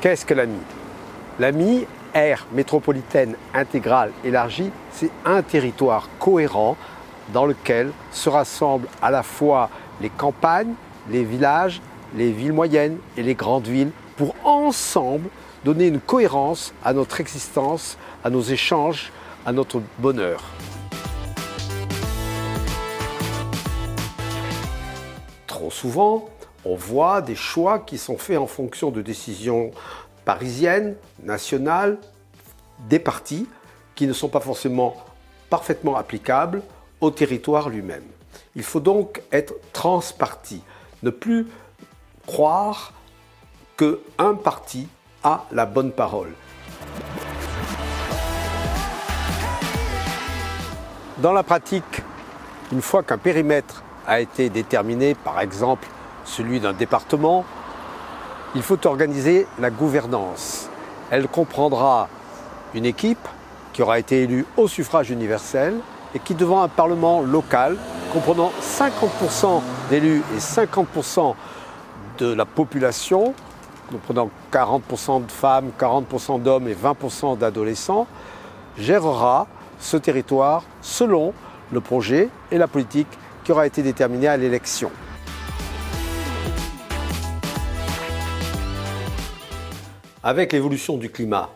Qu'est-ce que l'AMI? L'AMI, aire métropolitaine intégrale élargie, c'est un territoire cohérent dans lequel se rassemblent à la fois les campagnes, les villages, les villes moyennes et les grandes villes pour ensemble donner une cohérence à notre existence, à nos échanges, à notre bonheur. Trop souvent, on voit des choix qui sont faits en fonction de décisions parisiennes, nationales, des partis, qui ne sont pas forcément parfaitement applicables au territoire lui-même. Il faut donc être transparti, ne plus croire qu'un parti a la bonne parole. Dans la pratique, une fois qu'un périmètre a été déterminé, par exemple celui d'un département, il faut organiser la gouvernance. Elle comprendra une équipe qui aura été élue au suffrage universel et qui, devant un parlement local comprenant 50% d'élus et 50% de la population, comprenant 40% de femmes, 40% d'hommes et 20% d'adolescents, gérera ce territoire selon le projet et la politique qui aura été déterminée à l'élection. Avec l'évolution du climat,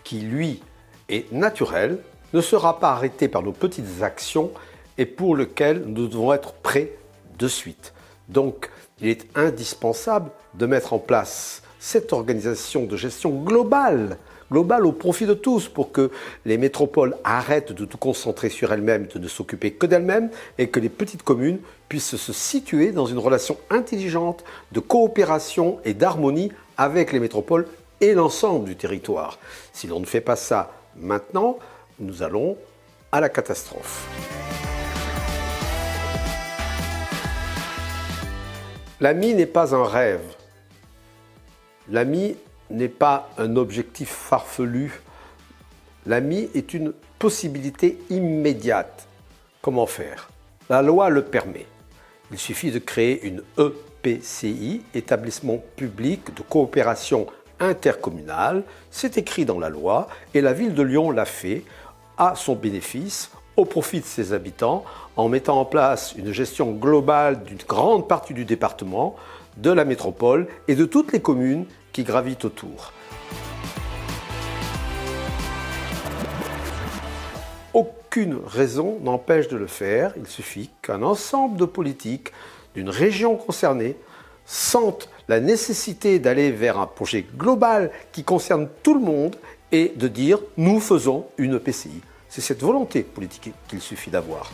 qui lui est naturel, ne sera pas arrêté par nos petites actions et pour lequel nous devons être prêts de suite. Donc, il est indispensable de mettre en place cette organisation de gestion globale au profit de tous pour que les métropoles arrêtent de tout concentrer sur elles-mêmes, de ne s'occuper que d'elles-mêmes et que les petites communes puissent se situer dans une relation intelligente de coopération et d'harmonie avec les métropoles et l'ensemble du territoire. Si l'on ne fait pas ça maintenant, nous allons à la catastrophe. L'AMI n'est pas un rêve. L'AMI n'est pas un objectif farfelu. L'AMI est une possibilité immédiate. Comment faire? La loi le permet. Il suffit de créer une EPCI, établissement public de coopération intercommunale. C'est écrit dans la loi et la ville de Lyon l'a fait à son bénéfice, au profit de ses habitants, en mettant en place une gestion globale d'une grande partie du département, de la métropole et de toutes les communes qui gravitent autour. Aucune raison n'empêche de le faire, il suffit qu'un ensemble de politiques d'une région concernée sentent la nécessité d'aller vers un projet global qui concerne tout le monde et de dire « nous faisons une EPCI ». C'est cette volonté politique qu'il suffit d'avoir.